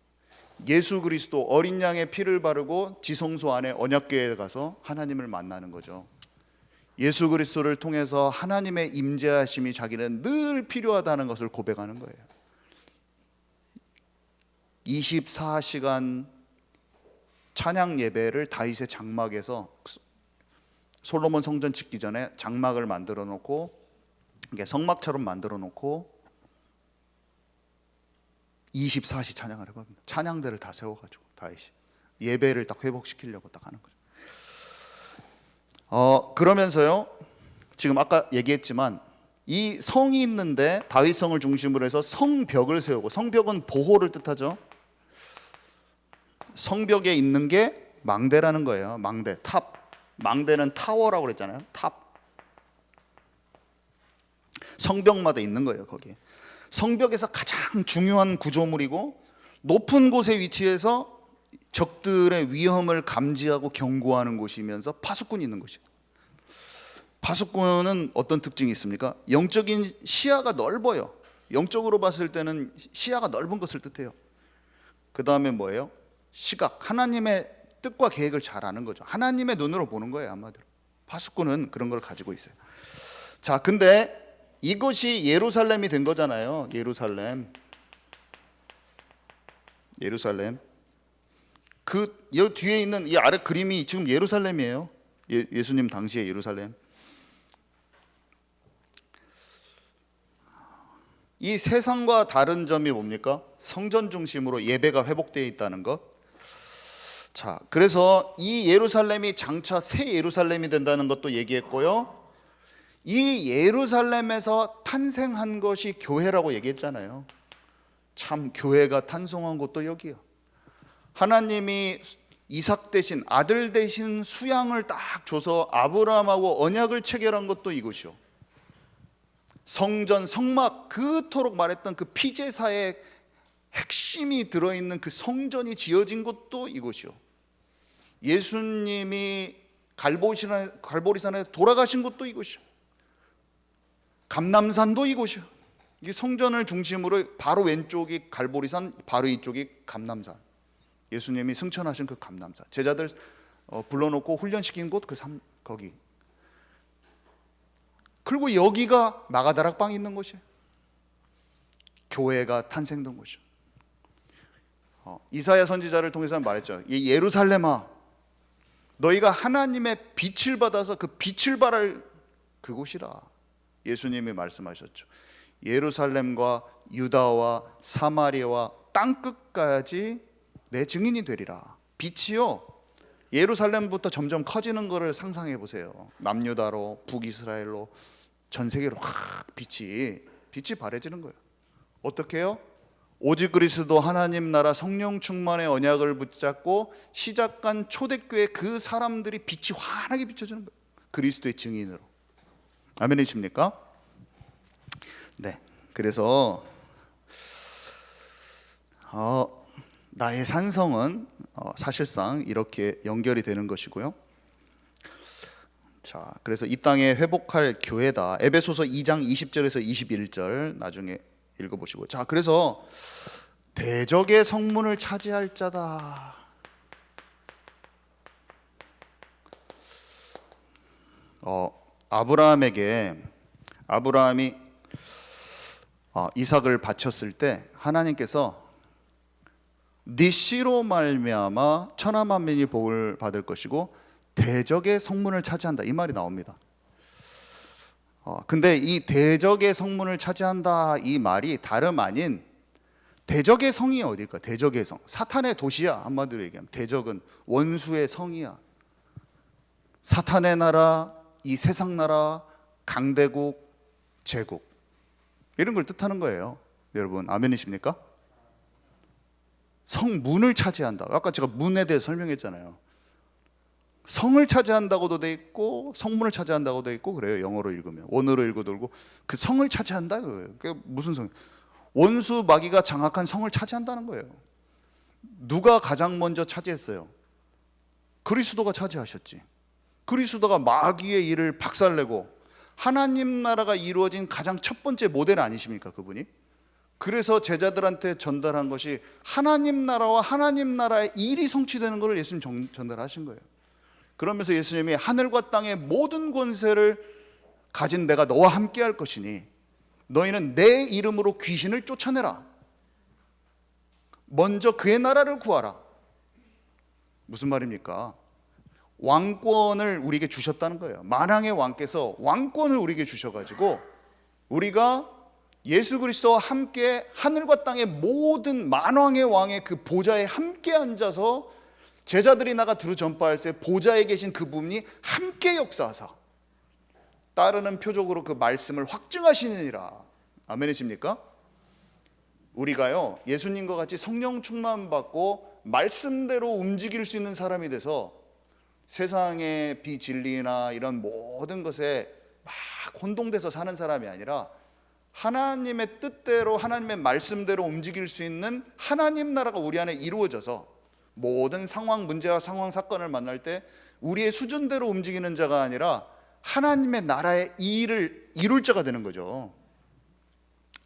예수 그리스도 어린 양의 피를 바르고 지성소 안에 언약궤에 가서 하나님을 만나는 거죠. 예수 그리스도를 통해서 하나님의 임재하심이 자기는 늘 필요하다는 것을 고백하는 거예요. 24시간 찬양 예배를 다윗의 장막에서, 솔로몬 성전 짓기 전에 장막을 만들어 놓고 이게 성막처럼 만들어 놓고 24시 찬양을 해봅니다. 찬양대를 다 세워가지고 다윗이 예배를 딱 회복시키려고 딱 하는 거죠. 그러면서요, 지금 아까 얘기했지만 이 성이 있는데 다윗 성을 중심으로 해서 성벽을 세우고, 성벽은 보호를 뜻하죠. 성벽에 있는 게 망대라는 거예요. 망대, 탑. 망대는 타워라고 그랬잖아요. 탑. 성벽마다 있는 거예요. 거기에 성벽에서 가장 중요한 구조물이고, 높은 곳에 위치해서 적들의 위험을 감지하고 경고하는 곳이면서 파수꾼이 있는 곳이에요. 파수꾼은 어떤 특징이 있습니까? 영적인 시야가 넓어요. 영적으로 봤을 때는 시야가 넓은 것을 뜻해요. 그 다음에 뭐예요? 시각, 하나님의 뜻과 계획을 잘 아는 거죠. 하나님의 눈으로 보는 거예요, 한마디로. 파수꾼은 그런 걸 가지고 있어요. 자, 근데 이것이 예루살렘이 된 거잖아요. 예루살렘. 그 여 뒤에 있는 이 아래 그림이 지금 예루살렘이에요. 예수님 당시의 예루살렘. 이 세상과 다른 점이 뭡니까? 성전 중심으로 예배가 회복되어 있다는 것. 자, 그래서 이 예루살렘이 장차 새 예루살렘이 된다는 것도 얘기했고요. 이 예루살렘에서 탄생한 것이 교회라고 얘기했잖아요. 참 교회가 탄생한 것도 여기야. 하나님이 이삭 대신 아들 대신 수양을 딱 줘서 아브라함하고 언약을 체결한 것도 이것이요. 성전 성막 그토록 말했던 그 피제사의 핵심이 들어있는 그 성전이 지어진 것도 이것이요. 예수님이 갈보리산에 돌아가신 것도 이것이요. 감람산도 이곳이요. 이 성전을 중심으로 바로 왼쪽이 갈보리산, 바로 이쪽이 감람산. 예수님이 승천하신 그 감람산. 제자들 불러놓고 훈련시킨 곳 거기. 그리고 여기가 마가다락방이 있는 곳이에요. 교회가 탄생된 곳이에요. 이사야 선지자를 통해서 말했죠. 이 예루살렘아, 너희가 하나님의 빛을 받아서 그 빛을 발할 그곳이라. 예수님이 말씀하셨죠. 예루살렘과 유다와 사마리아와 땅끝까지 내 증인이 되리라. 빛이요, 예루살렘부터 점점 커지는 것을 상상해 보세요. 남유다로, 북이스라엘로, 전 세계로 확 빛이 발해지는 거예요. 어떻게 해요? 오직 그리스도 하나님 나라 성령 충만의 언약을 붙잡고 시작한 초대교회 그 사람들이 빛이 환하게 비춰지는 거예요. 그리스도의 증인으로. 아멘이십니까? 네. 그래서 나의 산성은 사실상 이렇게 연결이 되는 것이고요. 자, 그래서 이 땅에 회복할 교회다. 에베소서 2장 20절에서 21절 나중에 읽어보시고. 자, 그래서 대적의 성문을 차지할 자다. 아브라함이 이삭을 바쳤을 때 하나님께서 네 씨로 말미암아 천하 만민이 복을 받을 것이고 대적의 성문을 차지한다, 이 말이 나옵니다. 근데 이 대적의 성문을 차지한다 이 말이 다름 아닌 대적의 성이 어딜까? 대적의 성, 사탄의 도시야. 한마디로 얘기하면 대적은 원수의 성이야. 사탄의 나라, 이 세상 나라, 강대국, 제국, 이런 걸 뜻하는 거예요. 여러분 아멘이십니까? 성문을 차지한다. 아까 제가 문에 대해 설명했잖아요. 성을 차지한다고도 돼 있고 성문을 차지한다고도 돼 있고 그래요. 영어로 읽으면, 원어로 읽어도 그 성을 차지한다 그거예요. 그게 무슨 성? 원수 마귀가 장악한 성을 차지한다는 거예요. 누가 가장 먼저 차지했어요? 그리스도가 차지하셨지. 그리스도가 마귀의 일을 박살내고 하나님 나라가 이루어진 가장 첫 번째 모델 아니십니까, 그분이? 그래서 제자들한테 전달한 것이 하나님 나라와 하나님 나라의 일이 성취되는 것을 예수님 전달하신 거예요. 그러면서 예수님이 하늘과 땅의 모든 권세를 가진 내가 너와 함께 할 것이니 너희는 내 이름으로 귀신을 쫓아내라. 먼저 그의 나라를 구하라. 무슨 말입니까? 왕권을 우리에게 주셨다는 거예요. 만왕의 왕께서 왕권을 우리에게 주셔가지고 우리가 예수 그리스도와 함께 하늘과 땅의 모든 만왕의 왕의 그 보좌에 함께 앉아서 제자들이 나가 두루 전파할 때 보좌에 계신 그분이 함께 역사하사 따르는 표적으로 그 말씀을 확증하시느니라. 아멘이십니까? 우리가요, 예수님과 같이 성령 충만 받고 말씀대로 움직일 수 있는 사람이 돼서 세상의 비진리나 이런 모든 것에 막 혼동돼서 사는 사람이 아니라 하나님의 뜻대로 하나님의 말씀대로 움직일 수 있는 하나님 나라가 우리 안에 이루어져서 모든 상황, 문제와 상황, 사건을 만날 때 우리의 수준대로 움직이는 자가 아니라 하나님의 나라의 일을 이룰 자가 되는 거죠.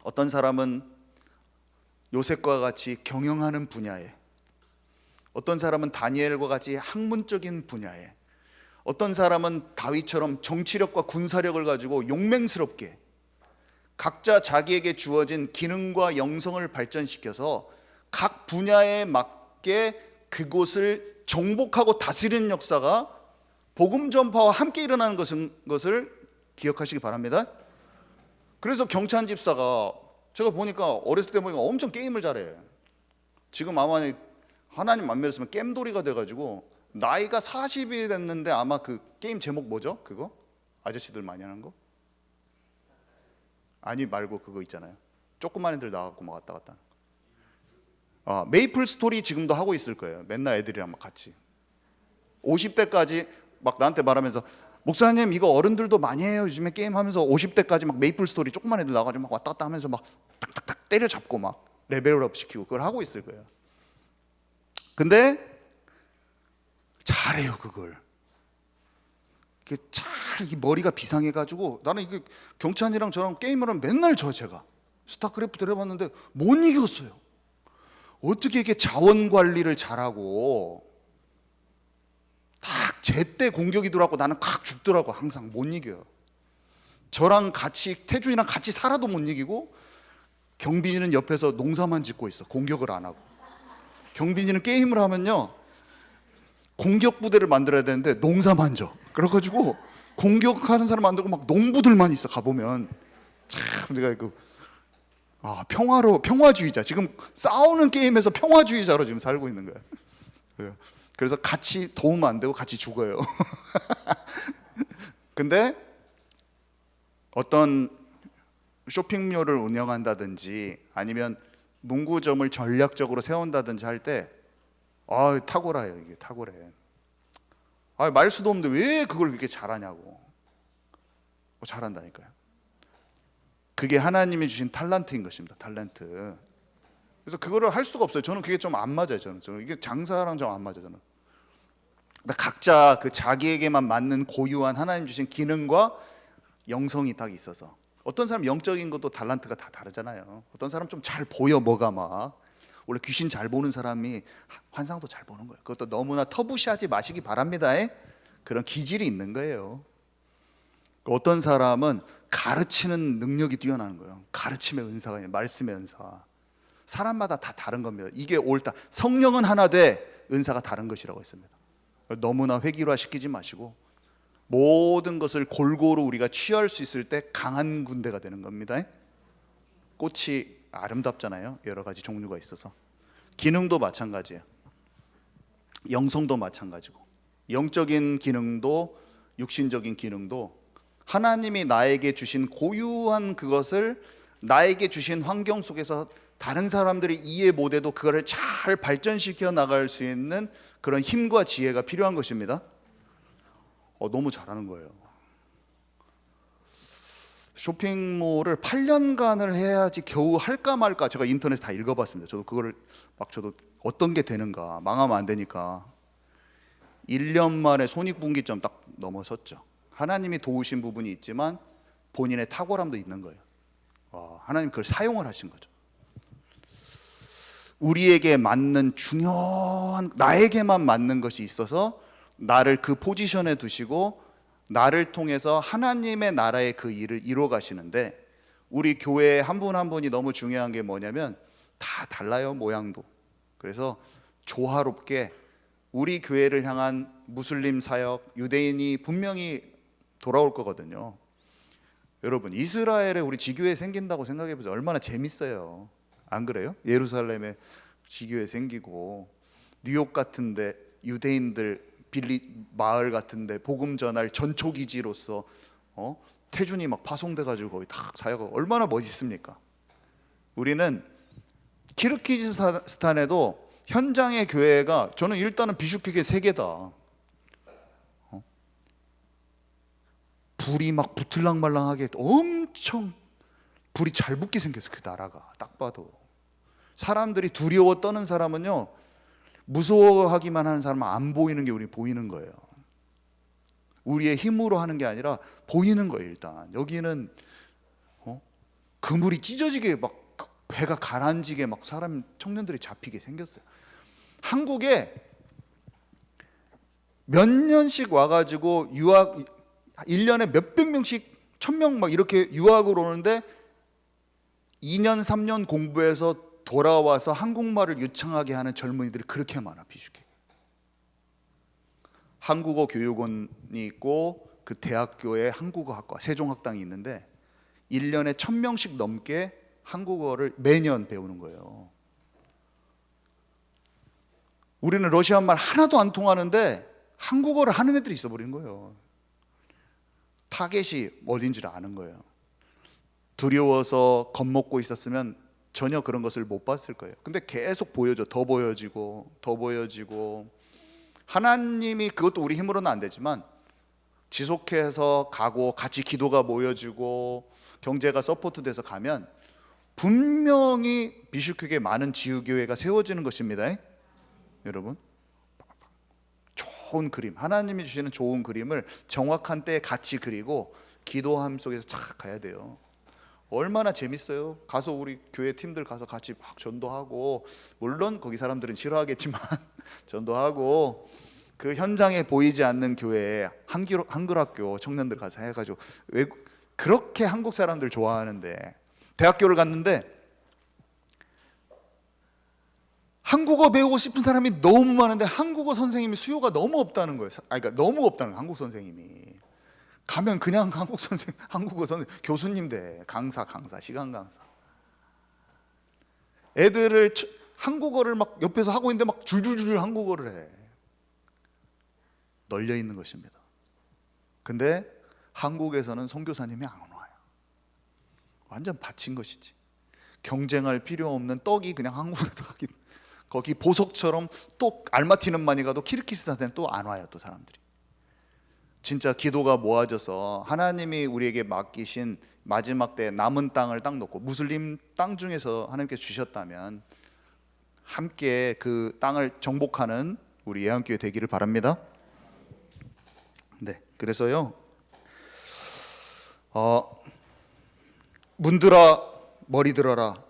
어떤 사람은 요셉과 같이 경영하는 분야에, 어떤 사람은 다니엘과 같이 학문적인 분야에, 어떤 사람은 다윗처럼 정치력과 군사력을 가지고 용맹스럽게 각자 자기에게 주어진 기능과 영성을 발전시켜서 각 분야에 맞게 그곳을 정복하고 다스리는 역사가 복음 전파와 함께 일어나는 것을 기억하시기 바랍니다. 그래서 경찬 집사가 제가 보니까 어렸을 때 보니까 엄청 게임을 잘해. 지금 아마 하나님 안 믿었으면 겜돌이가 돼가지고 나이가 40이 됐는데 아마 그 게임 제목 뭐죠? 그거? 아저씨들 많이 하는 거? 아니 말고 그거 있잖아요. 조그만 애들 나와갖고 막 왔다 갔다 하는 거. 아, 메이플 스토리 지금도 하고 있을 거예요. 맨날 애들이랑 막 같이 50대까지 막 나한테 말하면서 목사님 이거 어른들도 많이 해요. 요즘에 게임하면서 50대까지 막 메이플 스토리 조그만 애들 나와가지고 막 왔다 갔다 하면서 막 탁탁탁 때려잡고 막 레벨업 시키고 그걸 하고 있을 거예요. 근데 잘해요 그걸. 이게 이 머리가 비상해가지고 나는 이게 경찬이랑 저랑 게임을 하면 맨날 제가 스타크래프트 해봤는데 못 이겼어요. 어떻게 이게 자원 관리를 잘하고 딱 제때 공격이 들어왔고 나는 칵 죽더라고. 항상 못 이겨요. 저랑 같이 태준이랑 같이 살아도 못 이기고 경빈이는 옆에서 농사만 짓고 있어. 공격을 안 하고. 경빈이는 게임을 하면요 공격 부대를 만들어야 되는데 농사만 져. 그래가지고 공격하는 사람 만들고 막 농부들만 있어. 가보면 참 내가 평화주의자. 지금 싸우는 게임에서 평화주의자로 지금 살고 있는 거야. 그래서 같이 도움 안 되고 같이 죽어요. 근데 어떤 쇼핑몰을 운영한다든지 아니면 문구점을 전략적으로 세운다든지 할 때 탁월해요. 이게 탁월해. 말 수도 없는데 왜 그걸 그렇게 잘하냐고. 잘한다니까요. 그게 하나님이 주신 탤런트인 것입니다. 탤런트. 그래서 그거를 할 수가 없어요. 저는 그게 좀 안 맞아요. 저는 이게 장사랑 좀 안 맞아요. 저는. 각자 그 자기에게만 맞는 고유한 하나님 주신 기능과 영성이 딱 있어서 어떤 사람 영적인 것도 탤런트가 다 다르잖아요. 어떤 사람 좀 잘 보여 뭐가 막 원래 귀신 잘 보는 사람이 환상도 잘 보는 거예요. 그것도 너무나 터부시하지 마시기 바랍니다. 그런 기질이 있는 거예요. 어떤 사람은 가르치는 능력이 뛰어나는 거예요. 가르침의 은사가 아니라 말씀의 은사. 사람마다 다 다른 겁니다. 이게 옳다. 성령은 하나 돼 은사가 다른 것이라고 했습니다. 너무나 획일화 시키지 마시고 모든 것을 골고루 우리가 취할 수 있을 때 강한 군대가 되는 겁니다. 꽃이 아름답잖아요. 여러 가지 종류가 있어서. 기능도 마찬가지예요. 영성도 마찬가지고 영적인 기능도 육신적인 기능도 하나님이 나에게 주신 고유한 그것을 나에게 주신 환경 속에서 다른 사람들이 이해 못해도 그거를 잘 발전시켜 나갈 수 있는 그런 힘과 지혜가 필요한 것입니다. 너무 잘하는 거예요. 쇼핑몰을 8년간을 해야지 겨우 할까 말까. 제가 인터넷 다 읽어봤습니다. 저도 어떤 게 되는가. 망하면 안 되니까 1년 만에 손익분기점 딱 넘어섰죠. 하나님이 도우신 부분이 있지만 본인의 탁월함도 있는 거예요. 하나님 그걸 사용을 하신 거죠. 우리에게 맞는 중요한 나에게만 맞는 것이 있어서 나를 그 포지션에 두시고 나를 통해서 하나님의 나라의 그 일을 이루어 가시는데 우리 교회 한 분 한 분이 너무 중요한 게 뭐냐면 다 달라요. 모양도. 그래서 조화롭게 우리 교회를 향한 무슬림 사역, 유대인이 분명히 돌아올 거거든요. 여러분 이스라엘에 우리 지교회 생긴다고 생각해 보세요. 얼마나 재밌어요. 안 그래요? 예루살렘에 지교회 생기고 뉴욕 같은데 유대인들 빌리 마을 같은데 복음 전할 전초 기지로서 태준이 막 파송돼 가지고 거기 다 사역하고 얼마나 멋있습니까? 우리는 키르기즈스탄에도 현장의 교회가 저는 일단은 비슈케게 3개다. 불이 막 부틀랑말랑하게 엄청 불이 잘 붙게 생겼어. 그 나라가 딱 봐도 사람들이 두려워 떠는 사람은요 무서워하기만 하는 사람은 안 보이는 게 우리 보이는 거예요. 우리의 힘으로 하는 게 아니라 보이는 거예요. 일단 여기는 그물이 찢어지게 막 배가 가라앉게 막 사람 청년들이 잡히게 생겼어요. 한국에 몇 년씩 와가지고 유학 1년에 몇백 명씩 1000명 막 이렇게 유학을 오는데 2년 3년 공부해서 돌아와서 한국말을 유창하게 하는 젊은이들이 그렇게 많아. 비슈케 한국어 교육원이 있고 그 대학교에 한국어학과 세종학당이 있는데 1년에 1000명씩 넘게 한국어를 매년 배우는 거예요. 우리는 러시아 말 하나도 안 통하는데 한국어를 하는 애들이 있어 버린 거예요. 타겟이 어딘지를 아는 거예요. 두려워서 겁먹고 있었으면 전혀 그런 것을 못 봤을 거예요. 근데 계속 보여줘. 더 보여지고 더 보여지고. 하나님이, 그것도 우리 힘으로는 안 되지만 지속해서 가고 같이 기도가 모여지고 경제가 서포트돼서 가면 분명히 비슈크에 많은 지우교회가 세워지는 것입니다. 여러분, 좋은 그림, 하나님이 주시는 좋은 그림을 정확한 때에 같이 그리고 기도함 속에서 쫙 가야 돼요. 얼마나 재밌어요. 가서 우리 교회 팀들 가서 같이 막 전도하고, 물론 거기 사람들은 싫어하겠지만 전도하고, 그 현장에 보이지 않는 교회에 한글학교 청년들 가서 해가지고, 왜 그렇게 한국 사람들 좋아하는데, 대학교를 갔는데 한국어 배우고 싶은 사람이 너무 많은데 한국어 선생님이 수요가 너무 없다는 거예요. 그러니까 너무 없다는 거예요. 한국 선생님이 가면 그냥 한국어 선생 교수님 돼. 강사 시간 강사. 애들을 한국어를 막 옆에서 하고 있는데 막 줄줄줄 한국어를 해. 널려 있는 것입니다. 근데 한국에서는 선교사님이 안 와요. 완전 바친 것이지. 경쟁할 필요 없는 떡이 그냥 한국으로 가기. 거기 보석처럼 또 알마티는만이 가도 키르기스탄에는 또 안 와요. 또 사람들이. 진짜 기도가 모아져서 하나님이 우리에게 맡기신 마지막 때 남은 땅을 딱 놓고, 무슬림 땅 중에서 하나님께 주셨다면 함께 그 땅을 정복하는 우리 예언교회 되기를 바랍니다. 네, 그래서요, 문들아 머리 들어라,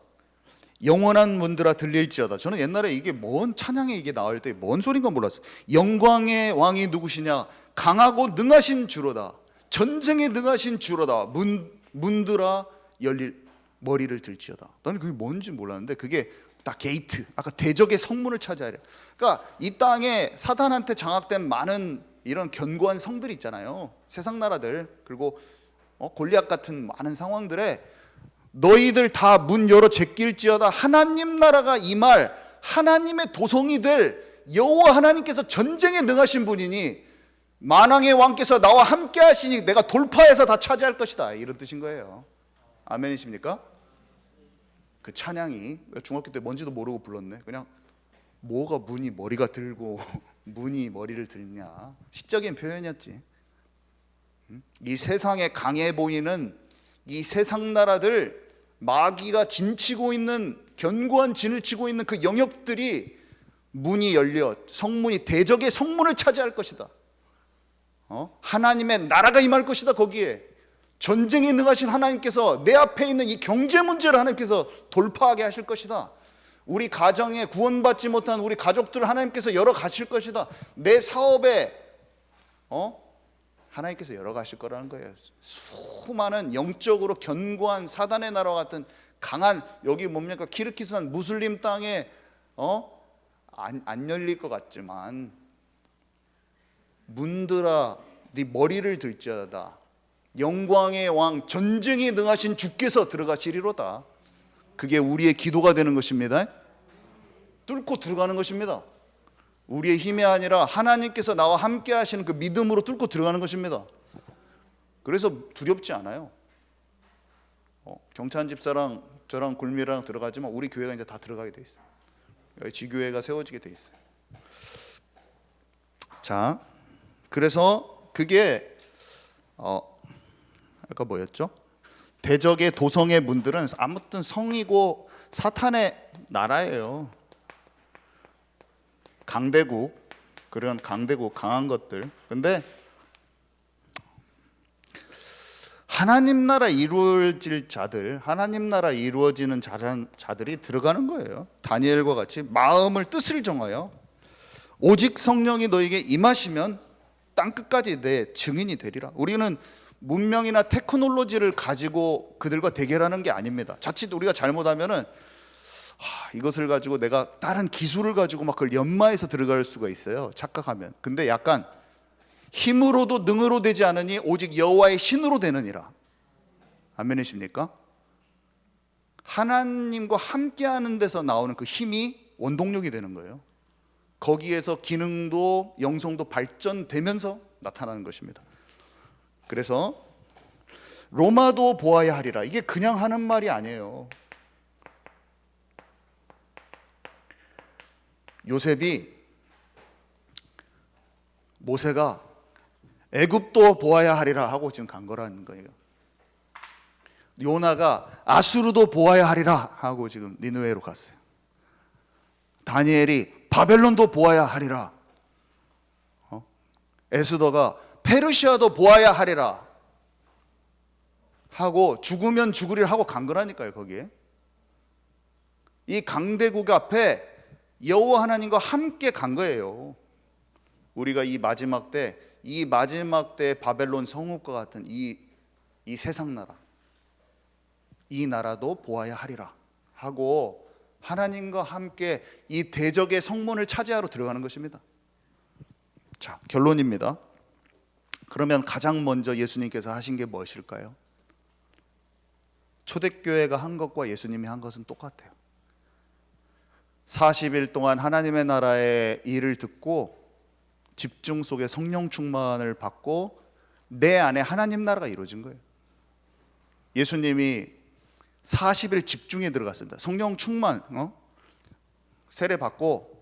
영원한 문들아 들릴지어다. 저는 옛날에 이게 뭔 찬양에 이게 나올 때 뭔 소린가 몰랐어요. 영광의 왕이 누구시냐? 강하고 능하신 주로다. 전쟁에 능하신 주로다. 문들아 열릴 머리를 들지어다. 나는 그게 뭔지 몰랐는데 그게 딱 게이트, 아까 대적의 성문을 차지하려. 그러니까 이 땅에 사단한테 장악된 많은 이런 견고한 성들이 있잖아요. 세상 나라들, 그리고 골리앗 같은 많은 상황들에 너희들 다 문 열어 제낄지어다. 하나님 나라가 임할 하나님의 도성이 될 여호와 하나님께서 전쟁에 능하신 분이니 만왕의 왕께서 나와 함께 하시니 내가 돌파해서 다 차지할 것이다. 이런 뜻인 거예요. 아멘이십니까? 그 찬양이 중학교 때 뭔지도 모르고 불렀네. 그냥 뭐가 문이 머리가 들고 문이 머리를 들냐. 시적인 표현이었지. 이 세상에 강해 보이는 이 세상 나라들, 마귀가 진치고 있는, 견고한 진을 치고 있는 그 영역들이 문이 열려 성문이 대적의 성문을 차지할 것이다. 하나님의 나라가 임할 것이다. 거기에 전쟁에 능하신 하나님께서 내 앞에 있는 이 경제 문제를 하나님께서 돌파하게 하실 것이다. 우리 가정에 구원받지 못한 우리 가족들을 하나님께서 열어 가실 것이다. 내 사업에 하나님께서 열어 가실 거라는 거예요. 수많은 영적으로 견고한 사단의 나라와 같은 강한, 여기 뭡니까, 키르기스탄 무슬림 땅에 안 열릴 것 같지만 문들아 네 머리를 들지어다. 영광의 왕, 전쟁에 능하신 주께서 들어가시리로다. 그게 우리의 기도가 되는 것입니다. 뚫고 들어가는 것입니다. 우리의 힘이 아니라 하나님께서 나와 함께 하시는 그 믿음으로 뚫고 들어가는 것입니다. 그래서 두렵지 않아요. 경찬 집사랑 저랑 굴미랑 들어가지만 우리 교회가 이제 다 들어가게 돼 있어요. 여기 지교회가 세워지게 돼 있어요. 자, 그래서 그게 아까 뭐였죠? 대적의 도성의 문들은 아무튼 성이고 사탄의 나라예요. 강대국, 그런 강대국, 강한 것들. 근데 하나님 나라 이루어질 자들, 하나님 나라 이루어지는 자들이 들어가는 거예요. 다니엘과 같이 마음을, 뜻을 정하여 오직 성령이 너에게 임하시면 땅끝까지 내 증인이 되리라. 우리는 문명이나 테크놀로지를 가지고 그들과 대결하는 게 아닙니다. 자칫 우리가 잘못하면은 이것을 가지고 내가 다른 기술을 가지고 막 그걸 연마해서 들어갈 수가 있어요. 착각하면. 근데 약간 힘으로도 능으로 되지 않으니 오직 여호와의 신으로 되느니라. 아멘이십니까? 하나님과 함께하는 데서 나오는 그 힘이 원동력이 되는 거예요. 거기에서 기능도 영성도 발전되면서 나타나는 것입니다. 그래서 로마도 보아야 하리라, 이게 그냥 하는 말이 아니에요. 모세가 애굽도 보아야 하리라 하고 지금 간 거라는 거예요. 요나가 아수르도 보아야 하리라 하고 지금 니느웨로 갔어요. 다니엘이 바벨론도 보아야 하리라, 에스더가 페르시아도 보아야 하리라 하고 죽으면 죽으리라 하고 간 거라니까요. 거기에 이 강대국 앞에 여호와 하나님과 함께 간 거예요. 우리가 이 마지막 때 바벨론 성읍과 같은 이 세상 나라, 이 나라도 보아야 하리라 하고 하나님과 함께 이 대적의 성문을 차지하러 들어가는 것입니다. 자, 결론입니다. 그러면 가장 먼저 예수님께서 하신 게 무엇일까요? 초대교회가 한 것과 예수님이 한 것은 똑같아요. 40일 동안 하나님의 나라의 일을 듣고 집중 속에 성령 충만을 받고 내 안에 하나님 나라가 이루어진 거예요. 예수님이 40일 집중에 들어갔습니다. 성령 충만, 세례 받고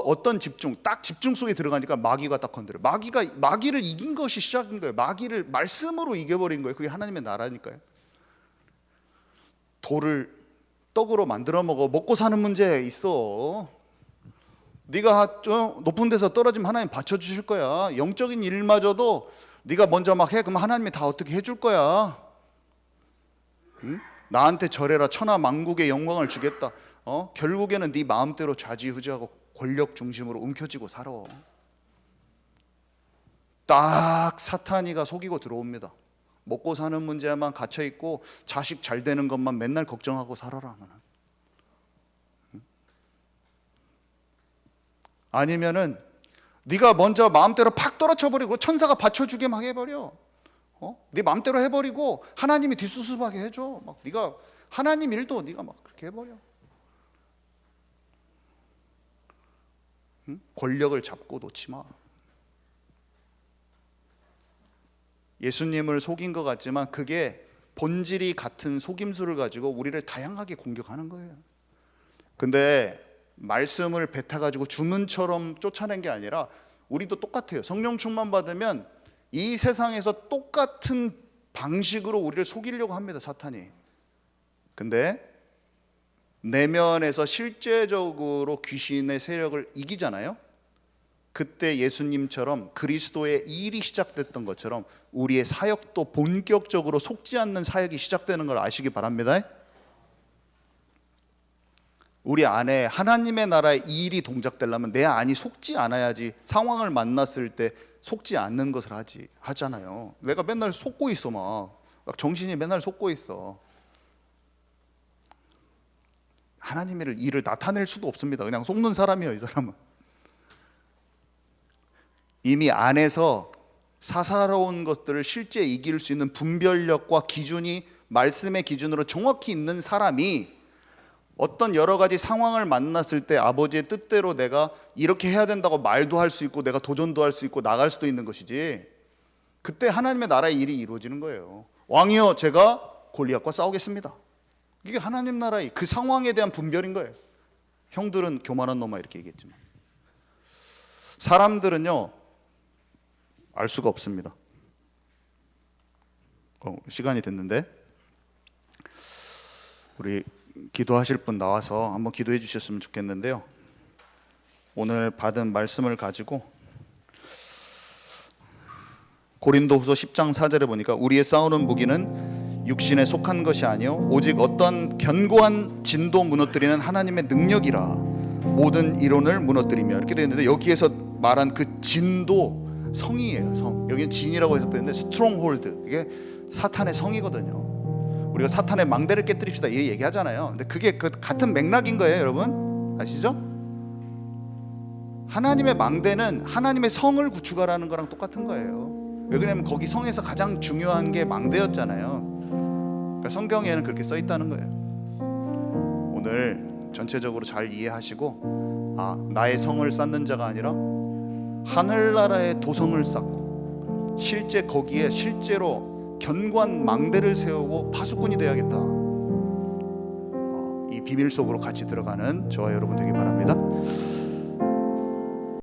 어떤 집중, 딱 집중 속에 들어가니까 마귀가 딱 건드려요. 마귀를 이긴 것이 시작인 거예요. 마귀를 말씀으로 이겨버린 거예요. 그게 하나님의 나라니까요. 돌을 떡으로 만들어 먹고 사는 문제 있어. 네가 좀 높은 데서 떨어지면 하나님 받쳐주실 거야. 영적인 일마저도 네가 먼저 막 해, 그럼 하나님이 다 어떻게 해줄 거야. 응? 나한테 절해라, 천하 만국의 영광을 주겠다. 결국에는 네 마음대로 좌지우지하고 권력 중심으로 움켜쥐고 살아. 딱 사탄이가 속이고 들어옵니다. 먹고 사는 문제만 갇혀 있고 자식 잘 되는 것만 맨날 걱정하고 살아라. 아니면은 네가 먼저 마음대로 팍 떨어져버리고 천사가 받쳐주게 막 해버려. 네 마음대로 해버리고 하나님이 뒷수습하게 해줘. 막 네가 하나님 일도 네가 막 그렇게 해버려. 응? 권력을 잡고 놓지 마. 예수님을 속인 것 같지만 그게 본질이 같은 속임수를 가지고 우리를 다양하게 공격하는 거예요. 근데 말씀을 뱉어가지고 주문처럼 쫓아낸 게 아니라 우리도 똑같아요. 성령 충만 받으면 이 세상에서 똑같은 방식으로 우리를 속이려고 합니다, 사탄이. 근데 내면에서 실제적으로 귀신의 세력을 이기잖아요. 그때 예수님처럼 그리스도의 일이 시작됐던 것처럼 우리의 사역도 본격적으로 속지 않는 사역이 시작되는 걸 아시기 바랍니다. 우리 안에 하나님의 나라의 일이 동작되려면 내 안이 속지 않아야지 상황을 만났을 때 속지 않는 것을 하잖아요. 내가 맨날 속고 있어, 막 정신이 맨날 속고 있어. 하나님의 일을 나타낼 수도 없습니다. 그냥 속는 사람이에요, 이 사람은. 이미 안에서 사사로운 것들을 실제 이길 수 있는 분별력과 기준이 말씀의 기준으로 정확히 있는 사람이 어떤 여러 가지 상황을 만났을 때 아버지의 뜻대로 내가 이렇게 해야 된다고 말도 할 수 있고 내가 도전도 할 수 있고 나갈 수도 있는 것이지, 그때 하나님의 나라의 일이 이루어지는 거예요. 왕이여, 제가 골리앗과 싸우겠습니다. 이게 하나님 나라의 그 상황에 대한 분별인 거예요. 형들은 교만한 놈아 이렇게 얘기했지만 사람들은요 알 수가 없습니다. 시간이 됐는데 우리 기도하실 분 나와서 한번 기도해 주셨으면 좋겠는데요. 오늘 받은 말씀을 가지고 고린도후서 10장 4절에 보니까 우리의 싸우는 무기는 육신에 속한 것이 아니요 오직 어떤 견고한 진도 무너뜨리는 하나님의 능력이라 모든 이론을 무너뜨리며, 이렇게 되어 있는데 여기에서 말한 그 진도 성이에요. 성. 여기는 진이라고 해석되는데 스트롱홀드, 이게 사탄의 성이거든요. 우리가 사탄의 망대를 깨뜨립시다 이 얘기하잖아요. 근데 그게 그 같은 맥락인 거예요, 여러분. 아시죠? 하나님의 망대는 하나님의 성을 구축하라는 거랑 똑같은 거예요. 왜 그러냐면 거기 성에서 가장 중요한 게 망대였잖아요. 그러니까 성경에는 그렇게 써 있다는 거예요. 오늘 전체적으로 잘 이해하시고, 나의 성을 쌓는 자가 아니라 하늘나라의 도성을 쌓고 실제 거기에 실제로 견고한 망대를 세우고 파수꾼이 되어야겠다. 이 비밀 속으로 같이 들어가는 저와 여러분 되기 바랍니다.